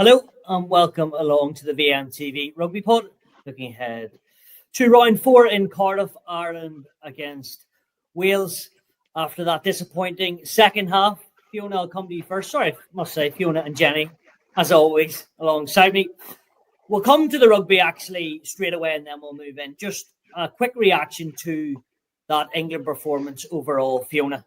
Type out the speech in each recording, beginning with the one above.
Hello and welcome along to the VMTV Rugby Pod. Looking ahead to round 4 in Cardiff, Ireland against Wales. After that disappointing second half, Fiona, I'll come to you first. Sorry, I must say, Fiona and Jenny, as always, alongside me. We'll come to the rugby actually straight away and then we'll move in. Just a quick reaction to that England performance overall, Fiona.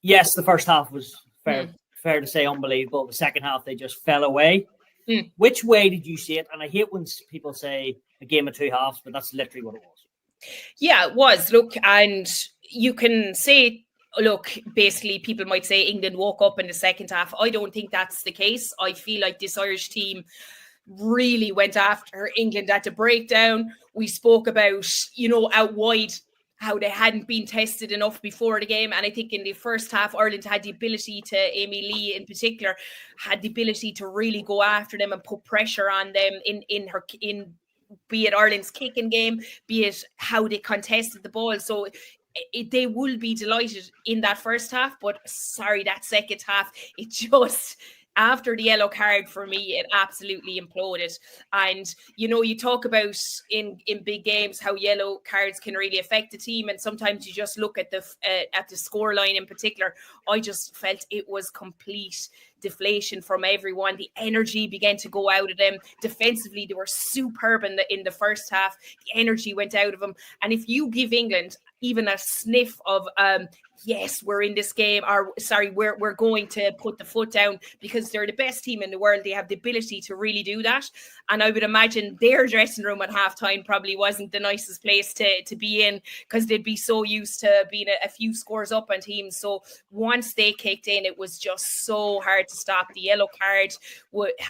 Yes, the first half was fair to say unbelievable. The second half, they just fell away. Which way did you see it? And I hate when people say a game of two halves, but that's literally what it was. Yeah, it was. Look, and you can say, look, basically people might say England woke up in the second half. I don't think that's the case. I feel like this Irish team really went after England at the breakdown. We spoke about, out wide, how they hadn't been tested enough before the game. And I think in the first half, Ireland had the ability to, Amy Lee in particular, had the ability to really go after them and put pressure on them in be it Ireland's kicking game, be it how they contested the ball. So they will be delighted in that first half, but sorry, that second half, it just... After the yellow card, for me, it absolutely imploded. And, you talk about in big games how yellow cards can really affect the team. And sometimes you just look at the scoreline in particular. I just felt it was complete deflation from everyone. The energy began to go out of them. Defensively, they were superb in the first half. The energy went out of them. And if you give England even a sniff of yes, we're in this game, or sorry, we're going to put the foot down, because they're the best team in the world. They have the ability to really do that. And I would imagine their dressing room at halftime probably wasn't the nicest place to be in, because they'd be so used to being a few scores up on teams. So once they kicked in, it was just so hard to stop. The yellow card,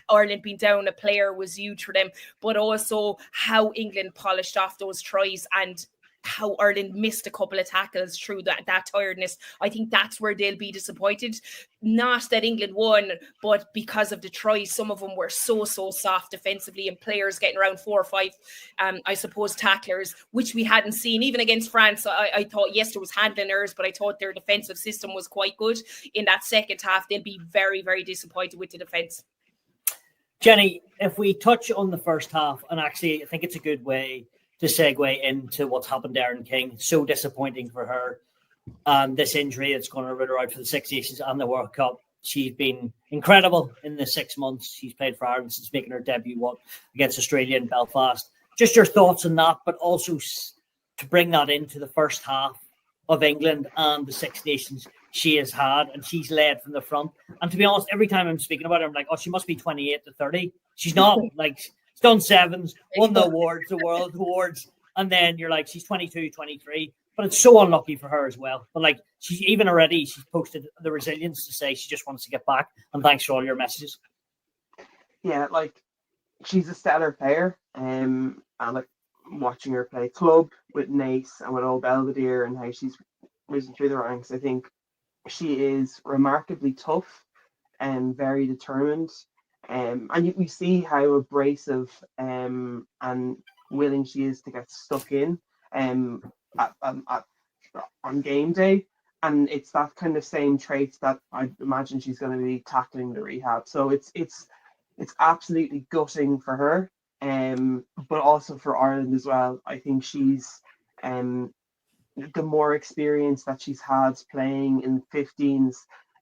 Ireland being down a player, was huge for them, but also how England polished off those tries and how Ireland missed a couple of tackles through that tiredness. I think that's where they'll be disappointed. Not that England won, but because of the tries, some of them were so soft defensively, and players getting around 4 or 5, I suppose, tacklers, which we hadn't seen. Even against France, I thought, yes, there was handling errors, but I thought their defensive system was quite good. In that second half, they'll be very, very disappointed with the defence. Jenny, if we touch on the first half, and actually I think it's a good way to segue into what's happened to Erin King. So disappointing for her. And this injury that's going to root her out for the Six Nations and the World Cup. She's been incredible in the 6 months she's played for Ireland since making her debut against Australia in Belfast. Just your thoughts on that, but also to bring that into the first half of England and the Six Nations she has had, and she's led from the front. And to be honest, every time I'm speaking about her, I'm like, oh, she must be 28 to 30. She's not. Done sevens, won the awards, the world awards, and then you're like, she's 22, 23. But it's so unlucky for her as well. But she's posted the resilience to say she just wants to get back. And thanks for all your messages. Yeah, she's a stellar player. And watching her play club with Nace and with Old Belvedere and how she's risen through the ranks, I think she is remarkably tough and very determined. And we see how abrasive and willing she is to get stuck in on game day. And it's that kind of same traits that I imagine she's going to be tackling the rehab. So it's absolutely gutting for her, but also for Ireland as well. I think she's the more experience that she's had playing in 15s,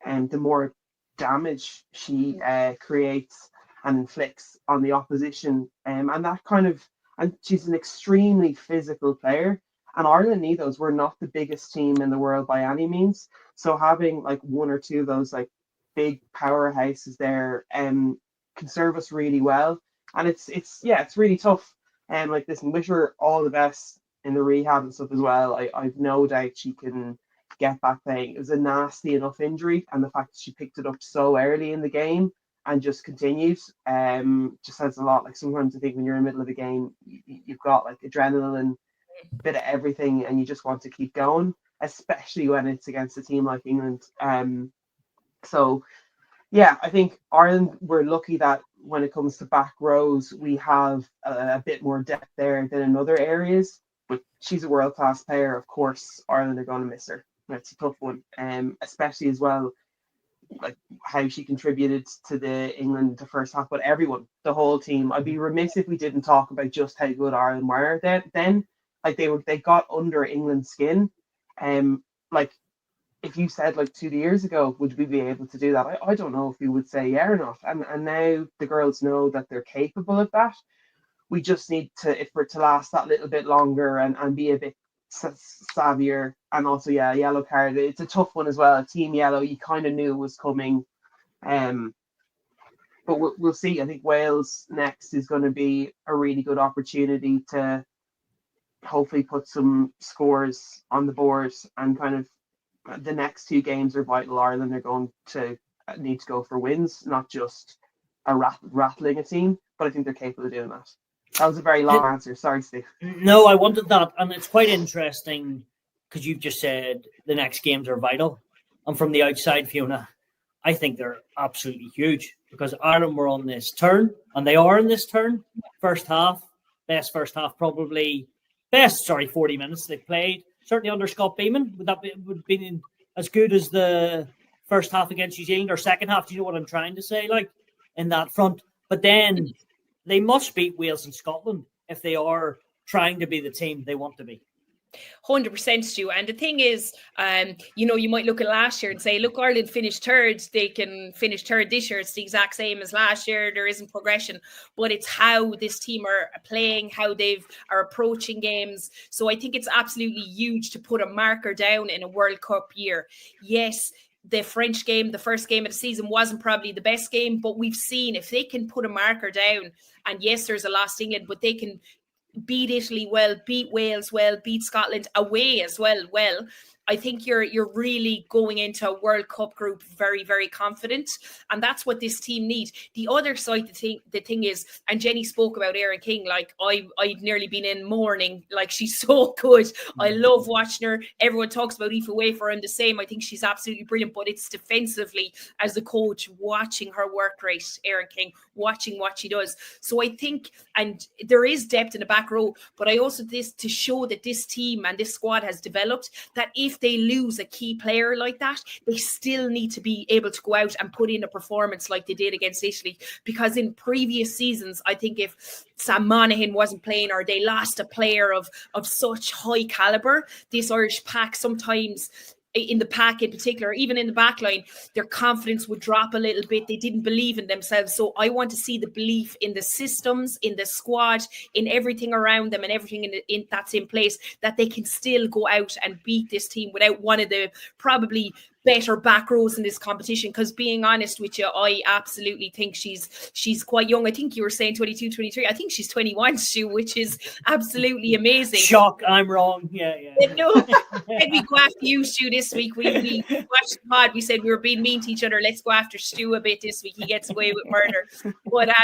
and the more damage she creates and inflicts on the opposition, and that and she's an extremely physical player, and Ireland need those. We're not the biggest team in the world by any means, so having one or two of those big powerhouses there can serve us really well. And it's really tough. And listen, wish her all the best in the rehab and stuff as well. I've no doubt she can get back playing. It was a nasty enough injury, and the fact that she picked it up so early in the game and just continued just says a lot. Sometimes I think when you're in the middle of a game, you've got adrenaline, a bit of everything, and you just want to keep going, especially when it's against a team like England. So yeah, I think Ireland, we're lucky that when it comes to back rows, we have a bit more depth there than in other areas. But she's a world-class player. Of course, Ireland are going to miss her. That's a tough one, especially as well. like how she contributed to the England the first half, but everyone, the whole team. I'd be remiss if we didn't talk about just how good Ireland were. Then like they got under England's skin. Like if you said like 2 years ago, would we be able to do that? I don't know if we would say yeah or not. And now the girls know that they're capable of that. We just need to, if we're to last that little bit longer and be a bit savvier. And also, yeah, yellow card. It's a tough one as well. Team yellow, you kind of knew was coming. But we'll see. I think Wales next is going to be a really good opportunity to hopefully put some scores on the board, and kind of the next two games are vital. Ireland are going to need to go for wins, not just rattling a team, but I think they're capable of doing that. That was a very long answer. Sorry, Steve. No, I wanted that. And it's quite interesting because you've just said the next games are vital. And from the outside, Fiona, I think they're absolutely huge because Ireland were on this turn, and they are in this turn. First half, best first half, probably best, 40 minutes they played. Certainly under Scott Beeman. Would that be as good as the first half against New Zealand, or second half? Do you know what I'm trying to say? Like in that front. But then they must beat Wales and Scotland if they are trying to be the team they want to be. 100%, Stu. And the thing is, you might look at last year and say, look, Ireland finished third. They can finish third this year. It's the exact same as last year. There isn't progression, but it's how this team are playing, how they are approaching games. So I think it's absolutely huge to put a marker down in a World Cup year. Yes, the French game, the first game of the season, wasn't probably the best game, but we've seen if they can put a marker down, and yes, there's a lost England, but they can beat Italy well, beat Wales well, beat Scotland away as well. I think you're really going into a World Cup group very, very confident, and that's what this team needs. The other side, the thing is, and Jenny spoke about Erin King. Like I'd nearly been in mourning. Like she's so good. I love watching her. Everyone talks about Aoife Wafer and the same. I think she's absolutely brilliant. But it's defensively as the coach watching her work rate, Erin King, watching what she does. So I think, and there is depth in the back row, but I also this to show that this team and this squad has developed. That if they lose a key player like that, they still need to be able to go out and put in a performance like they did against Italy. Because in previous seasons, I think if Sam Monaghan wasn't playing or they lost a player of such high caliber, this Irish pack sometimes, in the pack in particular, even in the back line, their confidence would drop a little bit. They didn't believe in themselves. So I want to see the belief in the systems, in the squad, in everything around them and everything in that's in place, that they can still go out and beat this team without one of the probably better back rows in this competition. Because being honest with you, I absolutely think she's quite young. I think you were saying 22, 23. I think she's 21, Stu, which is absolutely amazing. Shock, I'm wrong. Yeah. No, when we go after you, Stu, this week, we watched the pod. We said we were being mean to each other. Let's go after Stu a bit this week. He gets away with murder. But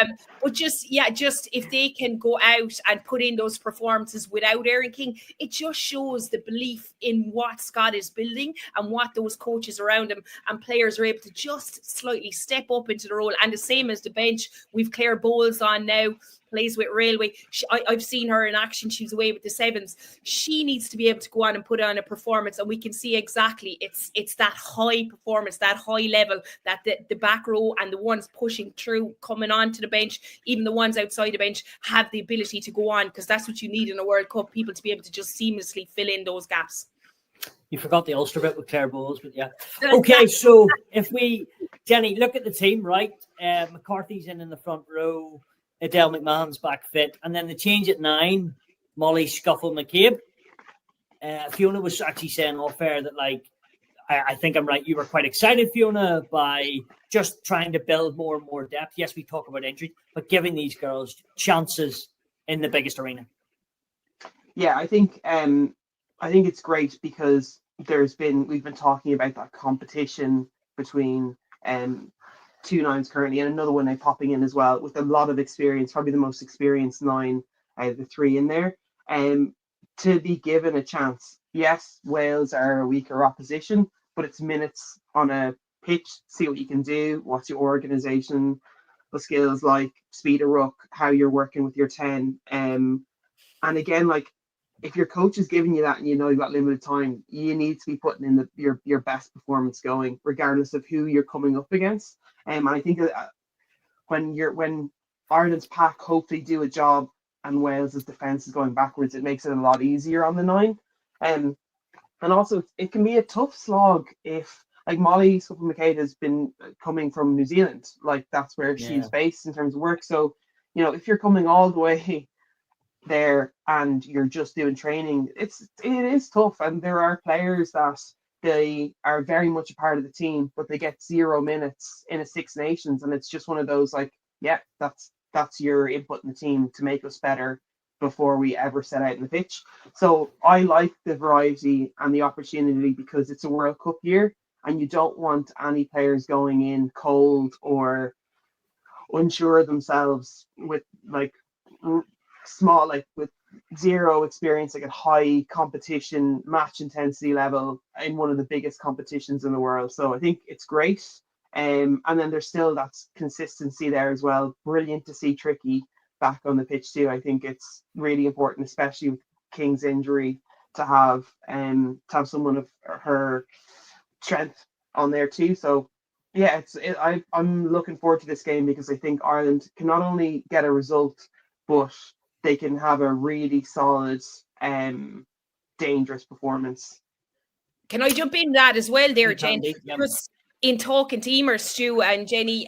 just if they can go out and put in those performances without Erin King, it just shows the belief in what Scott is building and what those coaches around him and players are able to just slightly step up into the role. And the same as the bench, we've Claire Bowles on now, plays with Railway. I've seen her in action. She's away with the Sevens. She needs to be able to go on and put on a performance, and we can see exactly it's that high performance, that high level that the back row and the ones pushing through, coming on to the bench, even the ones outside the bench, have the ability to go on, because that's what you need in a World Cup, people to be able to just seamlessly fill in those gaps. You forgot the Ulster bit with Claire Bowles, but yeah. Okay, so if we, Jenny, look at the team, right? McCarthy's in the front row, Adele McMahon's back fit, and then the change at 9, Molly Scuffle McCabe. Fiona was actually saying off air that, like, I think I'm right, you were quite excited, Fiona, by just trying to build more and more depth. Yes, we talk about injury, but giving these girls chances in the biggest arena. Yeah, I think it's great because we've been talking about that competition between two nines currently, and another one now popping in as well with a lot of experience, probably the most experienced 9 out of the 3 in there. To be given a chance. Yes, Wales are a weaker opposition, but it's minutes on a pitch, see what you can do, what's your organisation, the skills like speed of ruck, how you're working with your 10. And again, like, if your coach is giving you that and you know you've got limited time, you need to be putting in your best performance going, regardless of who you're coming up against. And I think when Ireland's pack hopefully do a job and Wales's defence is going backwards, it makes it a lot easier on the 9. And also it can be a tough slog if, like, Molly Scuffle-McCade has been coming from New Zealand, like that's where she's based in terms of work. So, if you're coming all the way there and you're just doing training, it is tough. And there are players that they are very much a part of the team, but they get 0 minutes in a Six Nations, and it's just one of those, like, yeah, that's your input in the team to make us better before we ever set out in the pitch. So I like the variety and the opportunity because it's a World Cup year, and you don't want any players going in cold or unsure of themselves with with 0 experience, like at high competition match intensity level in one of the biggest competitions in the world. So I think it's great. And then there's still that consistency there as well. Brilliant to see Tricky back on the pitch too. I think it's really important, especially with King's injury, to have someone of her strength on there too. So yeah, I'm looking forward to this game because I think Ireland can not only get a result, but they can have a really solid, dangerous performance. Can I jump in that as well there, Jen? Yeah. Just in talking to Emer, Stu and Jenny,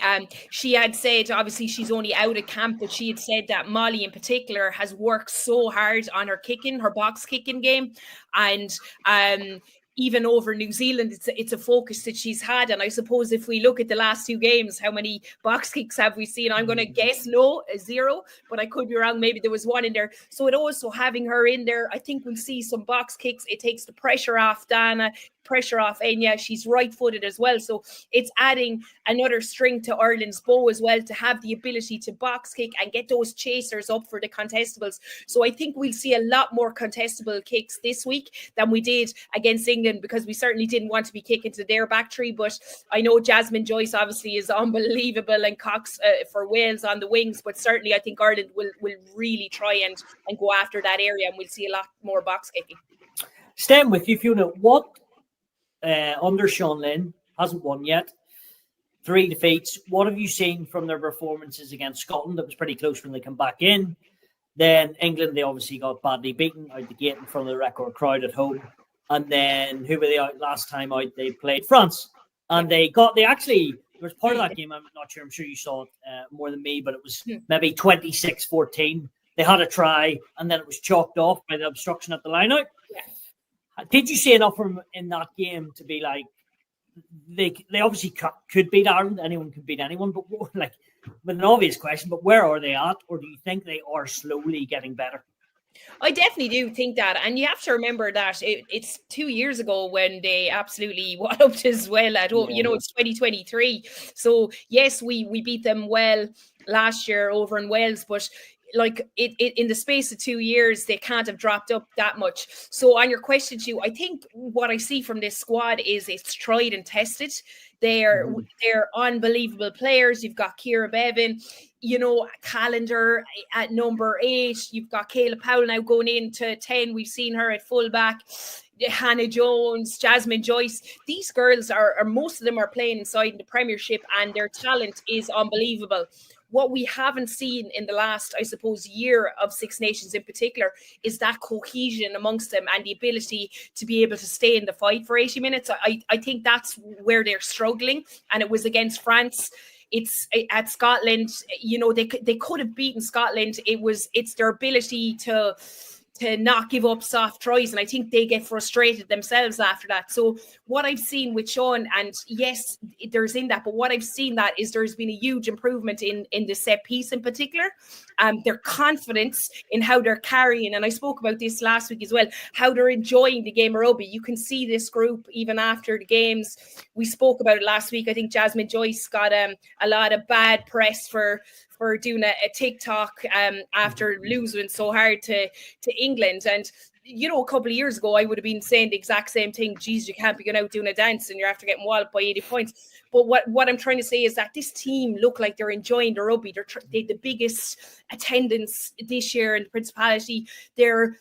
she had said, obviously she's only out of camp, but she had said that Molly in particular has worked so hard on her box kicking game. And even over New Zealand, it's a focus that she's had. And I suppose if we look at the last 2 games, how many box kicks have we seen? I'm going to guess 0, but I could be wrong. Maybe there was 1 in there. So it also having her in there, I think we'll see some box kicks. It takes the pressure off Dana, pressure off Enya. She's right-footed as well. So it's adding another string to Ireland's bow as well, to have the ability to box kick and get those chasers up for the contestables. So I think we'll see a lot more contestable kicks this week than we did against England, because we certainly didn't want to be kicking to their back three. But I know Jasmine Joyce obviously is unbelievable, and Cox for Wales on the wings. But certainly I think Ireland will really try and go after that area, and we'll see a lot more box kicking. Staying with you, Fiona, what under Sean Lynn, hasn't won yet, 3 defeats. What have you seen from their performances against Scotland? That was pretty close when they come back in. Then England, they obviously got badly beaten out the gate in front of the record crowd at home. And then who were they out last time out? They played France. And there was part of that game, I'm not sure, I'm sure you saw it more than me, but it was maybe 26-14. They had a try, and then it was chalked off by the obstruction at the line-out. Yeah. Did you see enough from in that game to be like, they obviously could beat Ireland, anyone could beat anyone, but like, with an obvious question, but where are they at? Or do you think they are slowly getting better? I definitely do think that. And you have to remember that it's 2 years ago when they absolutely walloped as well at home. Yeah. It's 2023. So yes, we beat them well last year over in Wales, but like it in the space of 2 years, they can't have dropped up that much. So on your question, Stu, I think what I see from this squad is it's tried and tested. They're unbelievable players. You've got Ciara Bevan, Calendar at number 8. You've got Kayla Powell now going into 10. We've seen her at fullback. Hannah Jones, Jasmine Joyce. These girls are most of them are playing inside in the Premiership, and their talent is unbelievable. What we haven't seen in the last, I suppose, year of Six Nations in particular is that cohesion amongst them and the ability to be able to stay in the fight for 80 minutes. I think that's where they're struggling. And it was against France. It's at Scotland, they could have beaten Scotland. It's their ability to not give up soft tries. And I think they get frustrated themselves after that. So what I've seen with Sean, and yes, there's in that, but what I've seen that is there's been a huge improvement in the set piece in particular. Their confidence in how they're carrying, and I spoke about this last week as well, how they're enjoying the game of rugby. You can see this group even after the games. We spoke about it last week. I think Jasmine Joyce got a lot of bad press for doing a TikTok after losing so hard to England. And, a couple of years ago, I would have been saying the exact same thing. Geez, you can't be going out doing a dance and you're after getting walloped by 80 points. But what I'm trying to say is that this team look like they're enjoying the rugby. They're the biggest attendance this year in the Principality. They're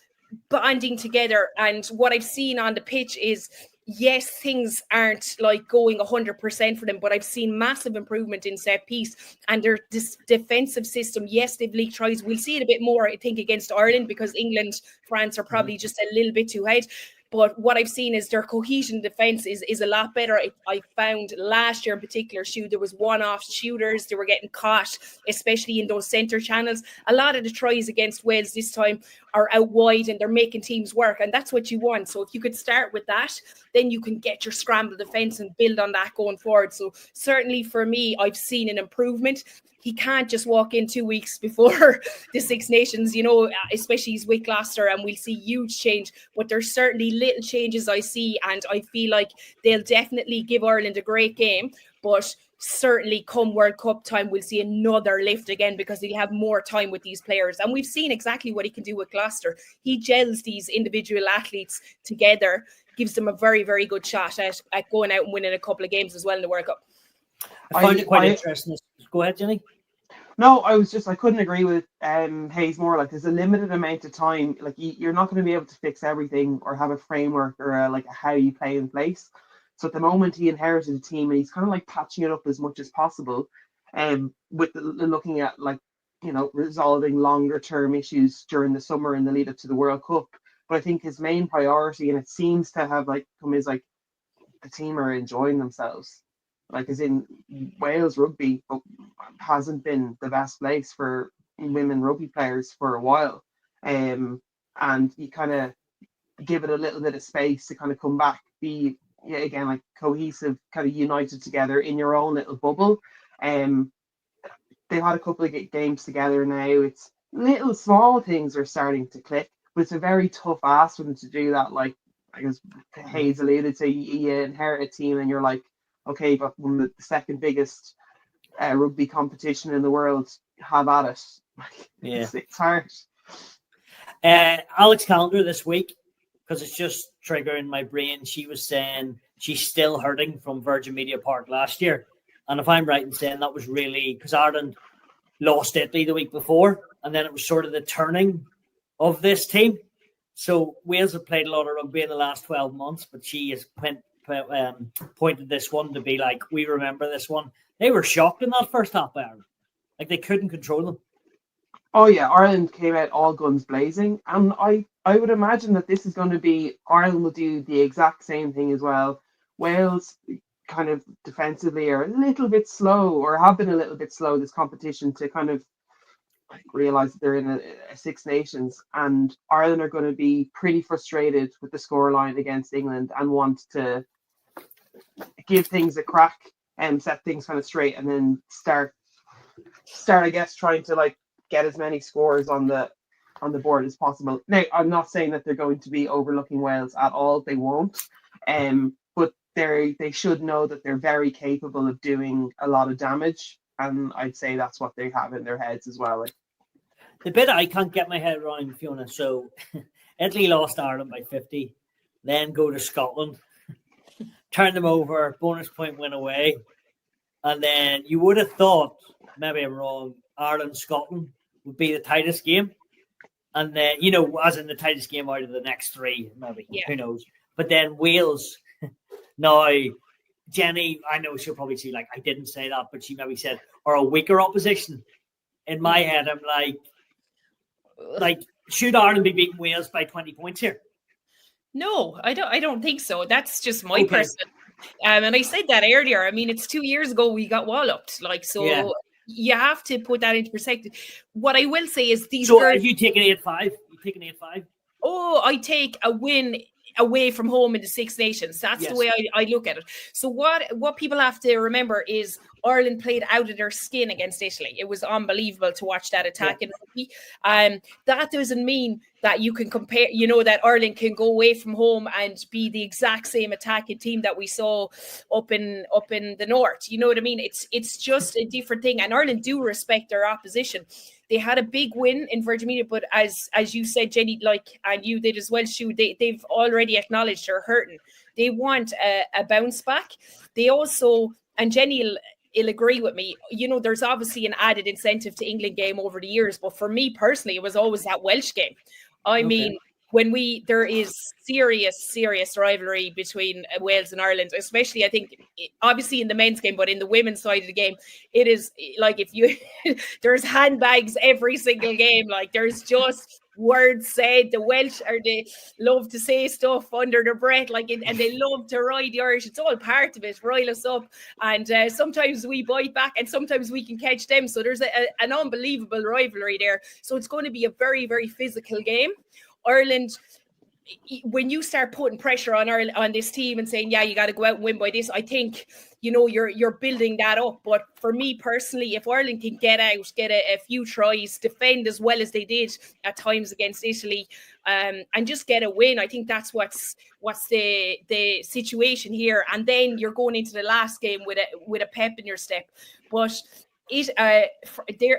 bonding together. And what I've seen on the pitch is, yes, things aren't like going 100% for them, but I've seen massive improvement in set piece and their defensive system. Yes, they've leaked tries. We'll see it a bit more, I think, against Ireland, because England, France are probably just a little bit too ahead. But what I've seen is their cohesion defense is a lot better. I found last year in particular, there was one-off shooters. They were getting caught, especially in those centre channels. A lot of the tries against Wales this time are out wide and they're making teams work. And that's what you want. So if you could start with that, then you can get your scramble defense and build on that going forward. So certainly for me, I've seen an improvement. He can't just walk in 2 weeks before the Six Nations, especially he's with Gloucester, and we'll see huge change. But there's certainly little changes I see, and I feel like they'll definitely give Ireland a great game. But certainly come World Cup time, we'll see another lift again, because he'll have more time with these players. And we've seen exactly what he can do with Gloucester. He gels these individual athletes together, gives them a very, very good shot at going out and winning a couple of games as well in the World Cup. I find it quite interesting. Go ahead, Jenny. No, I couldn't agree with Hayes more. Like, there's a limited amount of time. Like, you're not going to be able to fix everything or have a framework or a how you play in place. So at the moment, he inherited a team and he's kind of like patching it up as much as possible, with looking at resolving longer term issues during the summer in the lead up to the World Cup. But I think his main priority, and it seems to have come, is the team are enjoying themselves. Like, as in, Wales rugby hasn't been the best place for women rugby players for a while. And you kind of give it a little bit of space to kind of come back, be, again, cohesive, kind of united together in your own little bubble. They've had a couple of games together now. It's little small things are starting to click, but it's a very tough ask for them to do that. Like, I guess Hayes alluded to, you inherit a team and you're like, okay, but one of the second biggest rugby competition in the world, have at it. It's hard. Alex Callender this week, because it's just triggering my brain, she was saying she's still hurting from Virgin Media Park last year. And if I'm right in saying that was really because Ireland lost Italy the week before, and then it was sort of the turning of this team. So Wales have played a lot of rugby in the last 12 months, but she has pointed this one to be like, we remember this one. They were shocked in that first half by Ireland. Like, they couldn't control them. Oh yeah, Ireland came out all guns blazing, and I would imagine that this is going to be, Ireland will do the exact same thing as well. Wales kind of defensively are a little bit slow, or have been a little bit slow this competition, to kind of realise that they're in a Six Nations, and Ireland are going to be pretty frustrated with the scoreline against England and want to give things a crack and set things kind of straight, and then start I guess trying to get as many scores on the board as possible. Now, I'm not saying that they're going to be overlooking Wales at all. They won't. But they should know that they're very capable of doing a lot of damage, and I'd say that's what they have in their heads as well. The bit I can't get my head around, Fiona. So Italy lost Ireland by 50, then go to Scotland, turn them over, bonus point win away, and then you would have thought, maybe I'm wrong, Ireland-Scotland would be the tightest game. And then, as in the tightest game out of the next three, maybe. Yeah. Who knows? But then Wales, now, Jenny, I know she'll probably see, I didn't say that, but she maybe said, are a weaker opposition. In my head, I'm like, should Ireland be beating Wales by 20 points here? No, I don't think so. That's just my personal. And I said that earlier. I mean, it's 2 years ago we got walloped. Yeah. You have to put that into perspective. What I will say is these. So, are you taking 8-5? You taking 8-5? Oh, I take a win away from home in the Six Nations. That's the way I look at it. So what people have to remember is Ireland played out of their skin against Italy. It was unbelievable to watch that attack in rugby. That doesn't mean that you can compare, that Ireland can go away from home and be the exact same attacking team that we saw up in the north. You know what I mean? It's just a different thing. And Ireland do respect their opposition. They had a big win in Virgin Media, but as you said, Jenny, and you did as well, Shu, they've already acknowledged they're hurting. They want a bounce back. They also, and Jenny will agree with me, there's obviously an added incentive to England game over the years, but for me personally, it was always that Welsh game. I mean, there is serious rivalry between Wales and Ireland, especially I think obviously in the men's game, but in the women's side of the game, it is like if you there's handbags every single game. Like there's just words said. The Welsh they love to say stuff under their breath, and they love to ride the Irish. It's all part of it, rile us up, and sometimes we bite back, and sometimes we can catch them. So there's an unbelievable rivalry there. So it's going to be a very, very physical game. Ireland, when you start putting pressure on Ireland, on this team and saying, yeah, you got to go out and win by this, I think, you're building that up. But for me personally, if Ireland can get out, get a few tries, defend as well as they did at times against Italy, and just get a win, I think that's what's the situation here. And then you're going into the last game with a pep in your step. But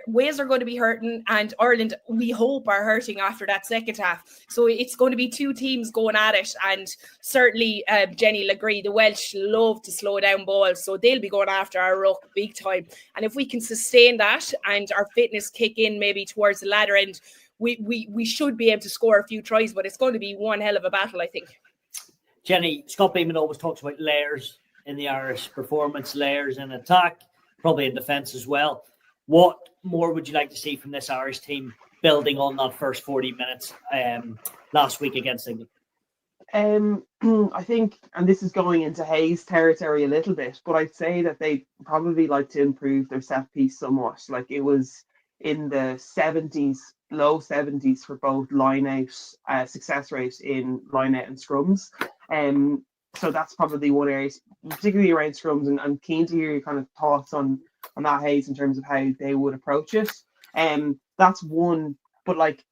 Wales are going to be hurting, and Ireland, we hope, are hurting after that second half. So it's going to be two teams going at it, and certainly Jenny will agree, the Welsh love to slow down balls, so they'll be going after our ruck big time. And if we can sustain that and our fitness kick in maybe towards the latter end, we should be able to score a few tries, but it's going to be one hell of a battle, I think. Jenny, Scott Beeman always talks about layers in the Irish performance, layers in attack, probably in defence as well. What more would you like to see from this Irish team building on that first 40 minutes last week against England? I think, and this is going into Hayes territory a little bit, but I'd say that they probably like to improve their set piece somewhat. Like it was in the 70s, low 70s for both line out success rate in line out and scrums. So that's probably one area, particularly around scrums, and I'm keen to hear your kind of thoughts on that, Hayes, in terms of how they would approach it. That's one, but like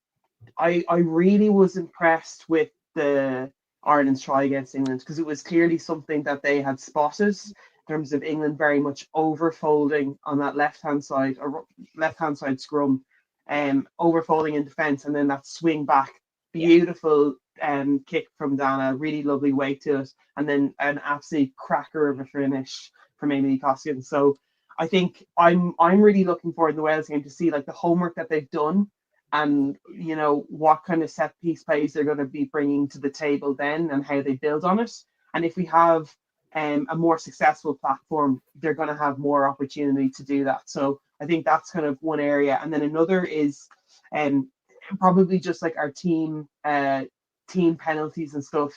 I really was impressed with the Ireland's try against England, because it was clearly something that they had spotted in terms of England very much overfolding on that left-hand side scrum, overfolding in defence, and then that swing back, beautiful kick from Dana, really lovely weight to it, and then an absolute cracker of a finish from Amy Koskinen. So I think I'm really looking forward in the Wales game to see like the homework that they've done, and what kind of set piece plays they're going to be bringing to the table then, and how they build on it. And if we have a more successful platform, they're going to have more opportunity to do that. So I think that's kind of one area. And then another is probably just like our team penalties and stuff.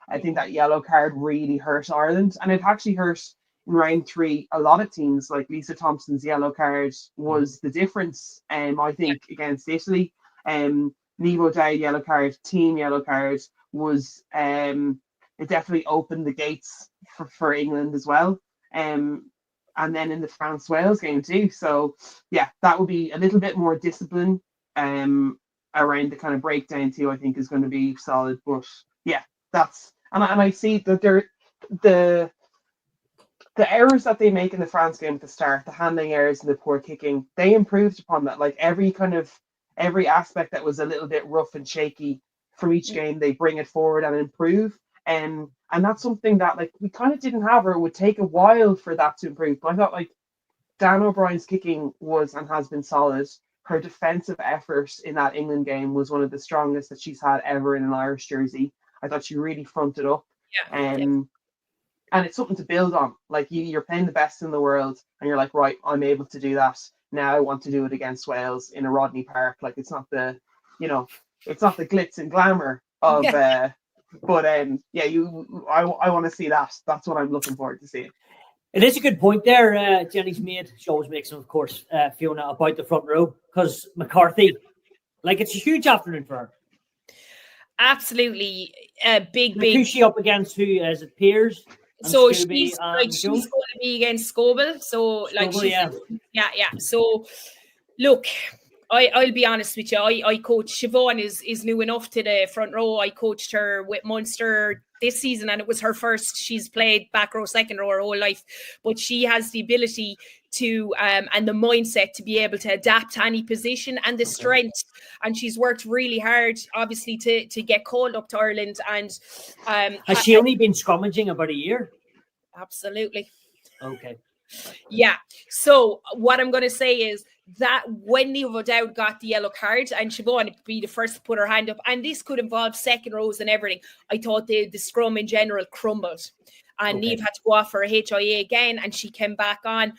I think that yellow card really hurt Ireland, and it actually hurt in round 3 a lot of teams. Like Lisa Thompson's yellow card was the difference, I think, against Italy. Nebo Dowd yellow card, team yellow card, was it definitely opened the gates for England as well. And then in the France-Wales game too. So yeah, that would be a little bit more discipline around the kind of breakdown too, I think is going to be solid. But yeah, that's, and I see that the errors that they make in the France game at the start, the handling errors and the poor kicking, they improved upon that. Like every aspect that was a little bit rough and shaky from each game, they bring it forward and improve. And that's something that like we kind of didn't have, or it would take a while for that to improve. But I thought like Dan O'Brien's kicking was and has been solid. Her defensive effort in that England game was one of the strongest that she's had ever in an Irish jersey. I thought she really fronted up. And it's something to build on. Like you're playing the best in the world, and you're like, right, I'm able to do that. Now I want to do it against Wales in a Rodney Park. Like it's not the glitz and glamour of but I want to see that. That's what I'm looking forward to seeing. It is a good point there, Jenny's made. She always makes them, of course, Fiona, about the front row, because McCarthy, like it's a huge afternoon for her. Absolutely, big. Who's she up against? Who is it? Piers. So she's going to be against Scoble. So like, yeah. So look, I'll be honest with you. I coach Siobhan is new enough to the front row. I coached her with Munster this season, and it was her first. She's played back row, second row her whole life, but she has the ability to and the mindset to be able to adapt to any position, and the strength. And she's worked really hard, obviously, to get called up to Ireland. And has she only been scrummaging about a year? Absolutely. Okay. Yeah. So what I'm going to say is that when Niamh O'Dowd got the yellow card and Siobhan would be the first to put her hand up, and this could involve second rows and everything, I thought the scrum in general crumbled. And Niamh had to go off for a HIA again, and she came back on.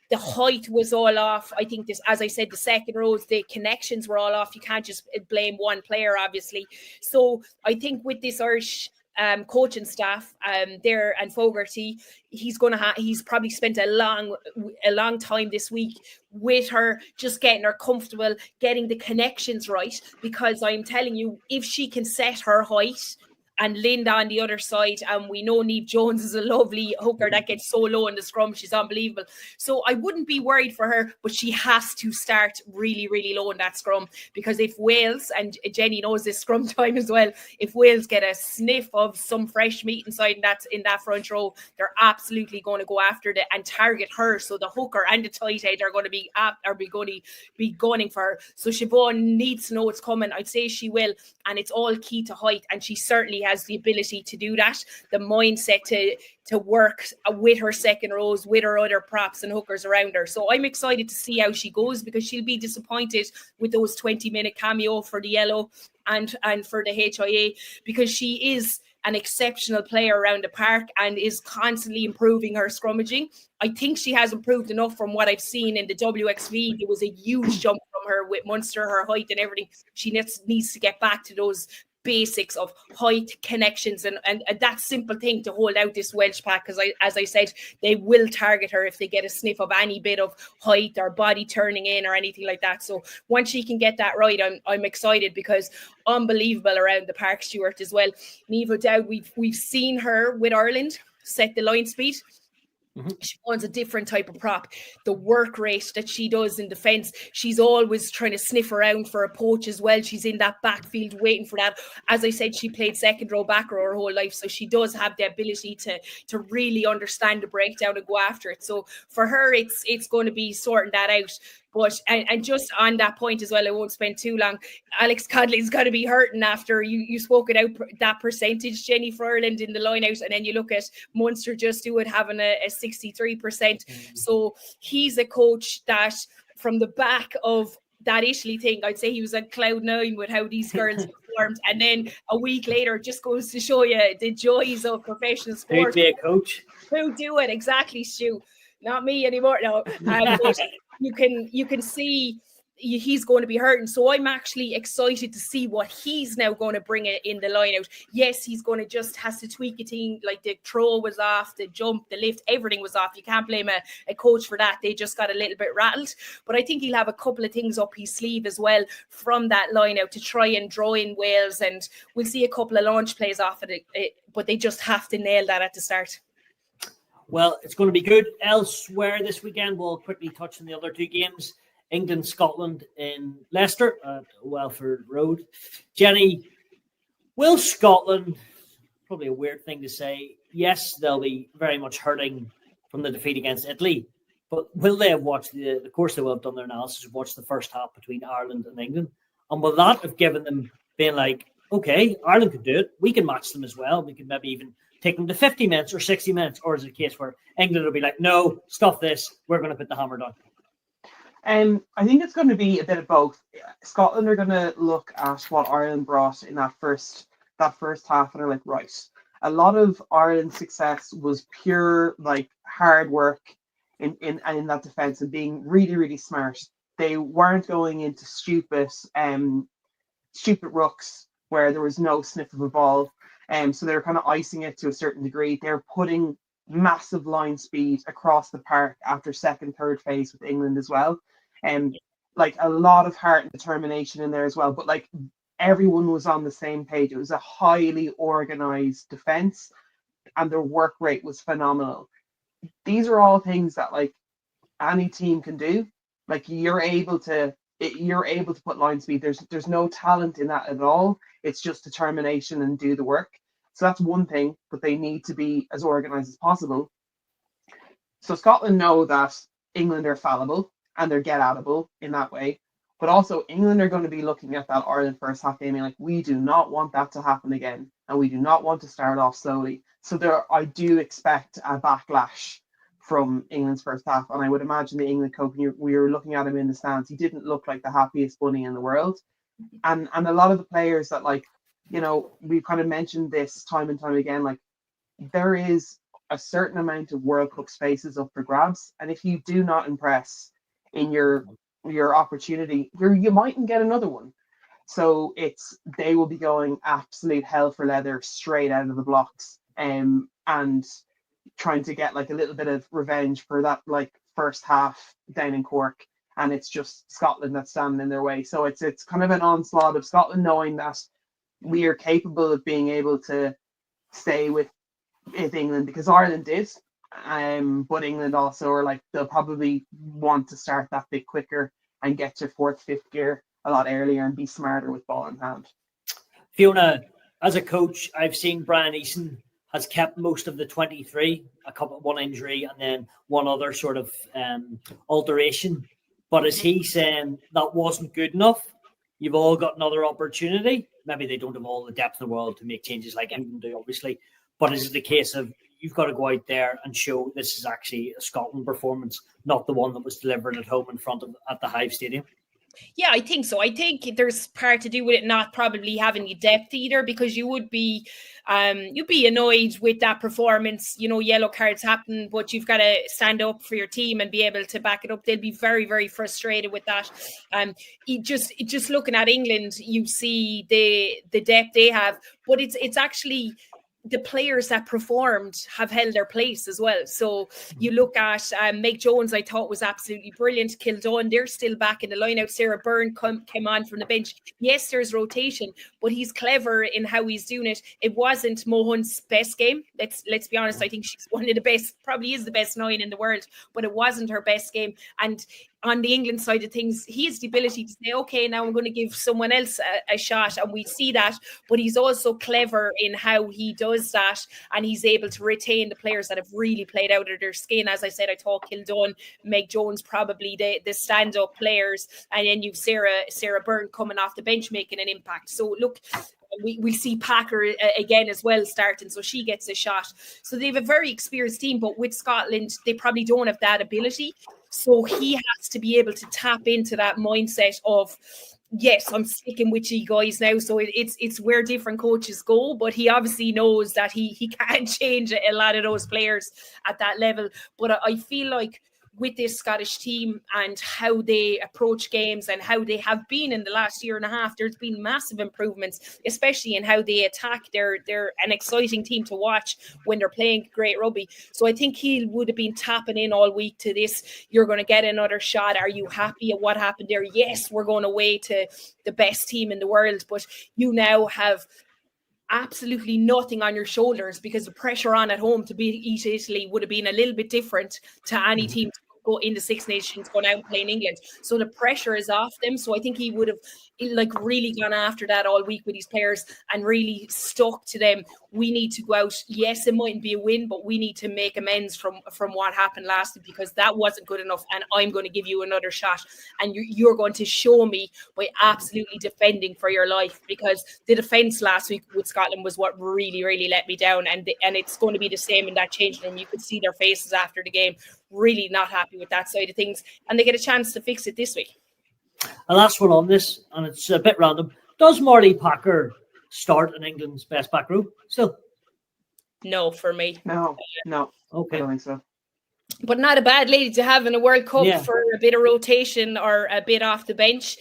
The height was all off. I think this, as I said, the second rows, the connections were all off. You can't just blame one player, obviously. So I think with this Irish coaching staff there and Fogarty, he's probably spent a long time this week with her, just getting her comfortable, getting the connections right, because I'm telling you, if she can set her height and Linda on the other side, and we know Niamh Jones is a lovely hooker that gets so low in the scrum. She's unbelievable. So I wouldn't be worried for her, but she has to start really, really low in that scrum, because if Wales, and Jenny knows this scrum time as well, if Wales get a sniff of some fresh meat inside in that front row, they're absolutely going to go after it and target her. So the hooker and the tight head are going to be gunning for her. So Siobhan needs to know it's coming. I'd say she will, and it's all key to height, and she certainly has the ability to do that, the mindset to work with her second rows, with her other props and hookers around her. So I'm excited to see how she goes, because she'll be disappointed with those 20-minute cameo for the yellow and for the HIA, because she is an exceptional player around the park and is constantly improving her scrummaging. I think she has improved enough from what I've seen in the WXV. There was a huge jump from her with Munster, her height and everything. She needs to get back to those basics of height, connections, and that simple thing to hold out this Welsh pack, because as I said, they will target her if they get a sniff of any bit of height or body turning in or anything like that. So once she can get that right, I'm excited, because unbelievable around the park, Stuart, as well. Niamh O'Dowd, we've seen her with Ireland set the line speed. She wants a different type of prop. The work rate that she does in defence, she's always trying to sniff around for a poach as well. She's in that backfield waiting for that. As I said, she played second row, back row her whole life, so she does have the ability to really understand the breakdown and go after it. So for her, it's going to be sorting that out. But and just on that point as well, I won't spend too long. Alex Codley's got to be hurting after you spoke it out, that percentage, Jenny, for Ireland in the line out, and then you look at Munster just do it having a 63%. So he's a coach that from the back of that Italy thing, I'd say he was at cloud nine with how these girls performed, and then a week later, just goes to show you the joys of professional sport. Who'd be a coach? Who do it exactly, Stu? Not me anymore. No. But you can see he's going to be hurting. So I'm actually excited to see what he's now going to bring in the line out. Yes, he's going to just has to tweak a thing, like the throw was off, the jump, the lift, everything was off. You can't blame a coach for that. They just got a little bit rattled. But I think he'll have a couple of things up his sleeve as well from that line out to try and draw in Wales. And we'll see a couple of launch plays off of it, but they just have to nail that at the start. Well, it's going to be good. Elsewhere this weekend, we'll quickly touch on the other two games. England, Scotland in Leicester at Welford Road. Jenny, will Scotland, probably a weird thing to say, yes, they'll be very much hurting from the defeat against Italy, but will they have watched, of course they will have done their analysis, watched the first half between Ireland and England, and will that have given them being like, okay, Ireland could do it, we can match them as well, we could maybe even take them to 50 minutes or 60 minutes, or is it a case where England will be like, no, stop this, we're going to put the hammer down? I think it's going to be a bit of both. Scotland are going to look at what Ireland brought in that first half, and are like, right, a lot of Ireland's success was pure like hard work in that defence and being really, really smart. They weren't going into stupid rucks where there was no sniff of a ball. So they were kind of icing it to a certain degree. They're putting massive line speed across the park after second, third phase with England as well. Like a lot of heart and determination in there as well. But like everyone was on the same page. It was a highly organized defense, and their work rate was phenomenal. These are all things that like any team can do. Like you're able to put line speed. There's no talent in that at all. It's just determination and do the work. So that's one thing, but they need to be as organized as possible. So Scotland know that England are fallible and they're get-outable in that way. But also England are going to be looking at that Ireland first half game and like, we do not want that to happen again. And we do not want to start off slowly. So I do expect a backlash from England's first half. And I would imagine the England coach, we were looking at him in the stands, he didn't look like the happiest bunny in the world. And a lot of the players that, like, you know, we've kind of mentioned this time and time again, like, there is a certain amount of World Cup spaces up for grabs. And if you do not impress in your opportunity, you mightn't get another one. So they will be going absolute hell for leather straight out of the blocks, and trying to get like a little bit of revenge for that like first half down in Cork, and it's just Scotland that's standing in their way. So it's kind of an onslaught of Scotland knowing that we are capable of being able to stay with England, because Ireland did. But England also are like, they'll probably want to start that bit quicker and get to fourth, fifth gear a lot earlier and be smarter with ball in hand. Fiona, as a coach, I've seen Brian Eason has kept most of the 23, one injury and then one other sort of alteration. But is he saying that wasn't good enough? You've all got another opportunity. Maybe they don't have all the depth in the world to make changes like England do, obviously. But is it the case of you've got to go out there and show this is actually a Scotland performance, not the one that was delivered at home at the Hive Stadium? Yeah, I think so. I think there's part to do with it not probably having the depth either, because you'd be annoyed with that performance. You know, yellow cards happen, but you've got to stand up for your team and be able to back it up. They'll be very, very frustrated with that. Just looking at England, you see the depth they have, but it's actually the players that performed have held their place as well. So you look at Meg Jones, I thought was absolutely brilliant. Kildon, they're still back in the line-out. Sarah Byrne came on from the bench. Yes, there's rotation, but he's clever in how he's doing it. It wasn't Mohan's best game. Let's be honest. I think she's one of the best, probably is the best 9 in the world, but it wasn't her best game. And on the England side of things, he has the ability to say, okay, now I'm going to give someone else a shot. And we see that, but he's also clever in how he does that. And he's able to retain the players that have really played out of their skin. As I said, I thought Kildon, Meg Jones, probably the stand-up players. And then you've Sarah Byrne coming off the bench, making an impact. So look, we'll see Packer again as well starting, so she gets a shot. So they have a very experienced team, but with Scotland, they probably don't have that ability. So he has to be able to tap into that mindset of, yes, I'm sticking with you guys now. So it's where different coaches go, but he obviously knows that he can't change a lot of those players at that level. But I feel like with this Scottish team and how they approach games and how they have been in the last year and a half, there's been massive improvements, especially in how they attack. They're an exciting team to watch when they're playing great rugby. So I think he would have been tapping in all week to this. You're going to get another shot. Are you happy at what happened there? Yes, we're going away to the best team in the world, but you now have absolutely nothing on your shoulders, because the pressure on at home to beat Italy would have been a little bit different to any team to go in the Six Nations, going out and playing England. So the pressure is off them. So I think he would have really gone after that all week with his players and really stuck to them. We need to go out. Yes, it mightn't be a win, but we need to make amends from what happened last week, because that wasn't good enough. And I'm going to give you another shot. And you're going to show me by absolutely defending for your life, because the defence last week with Scotland was what really, really let me down. And it's going to be the same in that changing room. You could see their faces after the game, really not happy with that side of things. And they get a chance to fix it this week. A last one on this, and it's a bit random. Does Marley Packer start in England's best back row still? No, for me. No. Okay. I don't think so. But not a bad lady to have in a World Cup for a bit of rotation or a bit off the bench.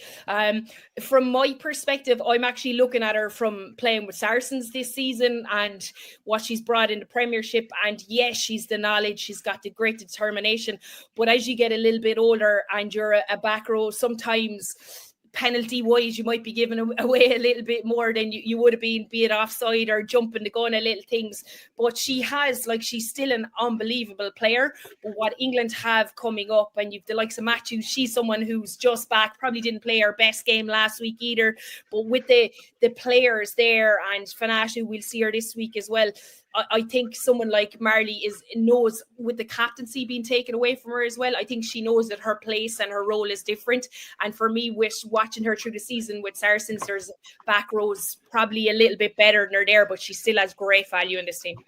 From my perspective, I'm actually looking at her from playing with Saracens this season and what she's brought in the Premiership. And yes, she's the knowledge, she's got the great determination. But as you get a little bit older and you're a back row, sometimes penalty wise you might be giving away a little bit more than you would have been, be it offside or jumping the gun, a little things. But she's still an unbelievable player. But what England have coming up, and you've the likes of Matthews, she's someone who's just back, probably didn't play her best game last week either, but with the players there, and Fanatu, we'll see her this week as well. I think someone like Marley knows, with the captaincy being taken away from her as well, I think she knows that her place and her role is different. And for me, with watching her through the season with Saracens, there's back rows probably a little bit better than her there, but she still has great value in this team.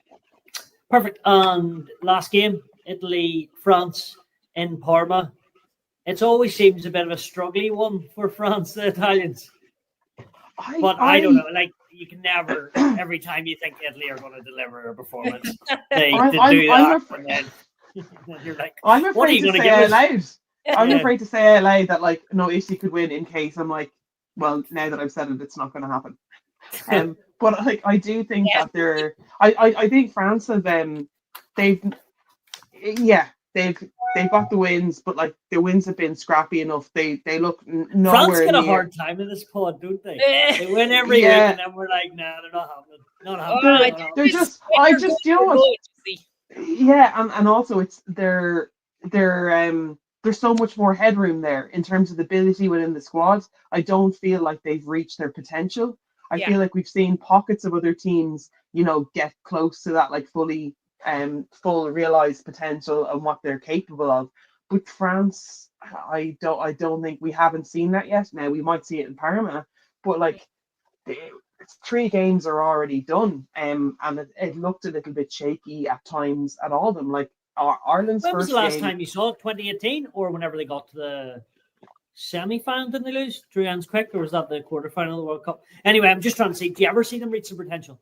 Perfect. And last game, Italy, France in Parma. It always seems a bit of a struggly one for France, the Italians. But I don't know. Like, you can never, every time you think Italy are going to deliver a performance, they do that. And then you're like, I'm what are afraid you to going to say give out us? loud. I'm Yeah. afraid to say out loud that, like, no, Italy could win in case I'm like, well, now that I've said it, it's not going to happen. But like, I do think that they're. I think France have they've got the wins, but like the wins have been scrappy enough. They look nowhere France get near. a hard time in this pod, don't they? They win every week, Yeah. and then we're like, nah, they're not happening. Not happening. They're just. I just you know what? Yeah, and also it's there's so much more headroom there in terms of the ability within the squad. I don't feel like they've reached their potential. I feel like we've seen pockets of other teams, you know, get close to that, like full realized potential and what they're capable of. But France, I don't think we haven't seen that yet. Now we might see it in Parma, but like 3 games are already done, and it looked a little bit shaky at times at all of them. Like Ireland's When was first the last game, time you saw it? 2018, or whenever they got to the semi-final, didn't they lose? Drew hands quick, or was that the quarterfinal of the World Cup? Anyway, I'm just trying to see. Do you ever see them reach their potential?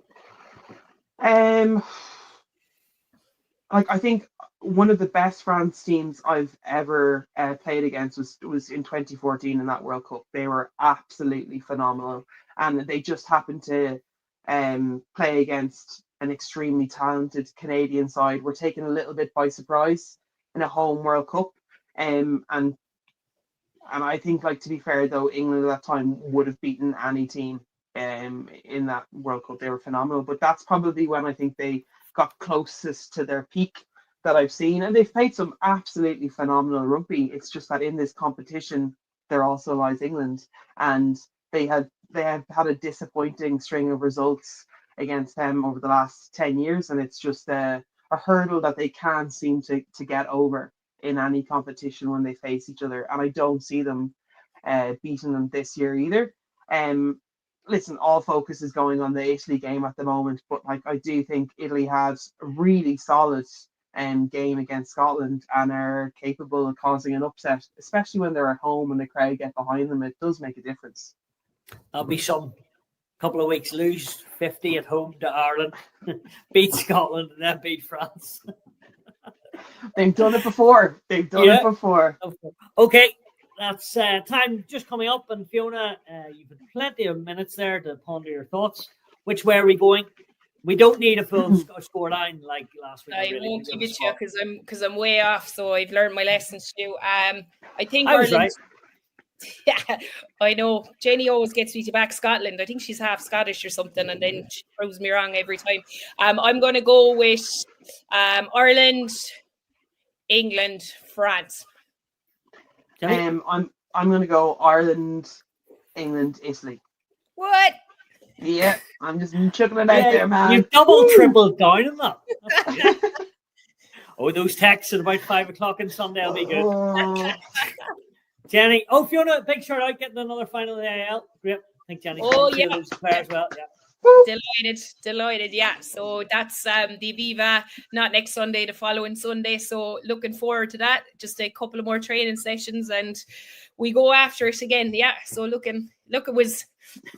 like I think one of the best France teams I've ever played against was in 2014 in that World Cup. They were absolutely phenomenal, and they just happened to play against an extremely talented Canadian side. We're taken a little bit by surprise in a home World Cup, and I think, like, to be fair though, England at that time would have beaten any team in that World Cup. They were phenomenal, but that's probably when I think they got closest to their peak that I've seen, and they've played some absolutely phenomenal rugby. It's just that in this competition there also lies England, and they have had a disappointing string of results against them over the last 10 years, and it's just a hurdle that they can't seem to get over in any competition when they face each other, and I don't see them beating them this year either. Listen, all focus is going on the Italy game at the moment, but like I do think Italy has a really solid game against Scotland and are capable of causing an upset, especially when they're at home and the crowd get behind them. It does make a difference. That'll be some couple of weeks, lose 50 at home to Ireland, beat Scotland, and then beat France. They've done it before. It before. Okay, that's time just coming up. And Fiona, you've had plenty of minutes there to ponder your thoughts. Which way are we going? We don't need a full score line like last week. I won't give it to you because I'm way off. So I've learned my lessons too. I think I was Ireland. right. Yeah, I know. Jenny always gets me to back Scotland. I think she's half Scottish or something, and then she proves me wrong every time. I'm going to go with Ireland, England, France. I'm going to go Ireland, England, Italy. What? Yeah, I'm just chucking it out there, man. You tripled down on that. Oh, those texts at about 5 o'clock on Sunday will be good. Jenny, Fiona, big shout out getting another final in the AL. Great. I think Jenny's those players well. Yeah. Delighted. Yeah. So that's the Viva, not next Sunday, the following Sunday. So looking forward to that. Just a couple of more training sessions and we go after it again. Yeah. So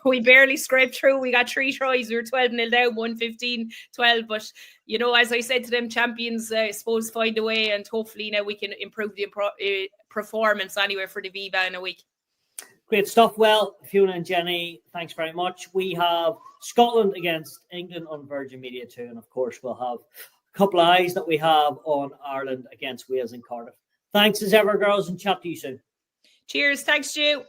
we barely scraped through. We got 3 tries. We were 12-0 down, 1-15-12. But, you know, as I said to them, champions, I suppose, find a way. And hopefully now we can improve the performance anyway for the Viva in a week. Great stuff. Well, Fiona and Jenny, thanks very much. We have Scotland against England on Virgin Media 2. And, of course, we'll have a couple of eyes that we have on Ireland against Wales and Cardiff. Thanks as ever, girls, and chat to you soon. Cheers. Thanks, Stu.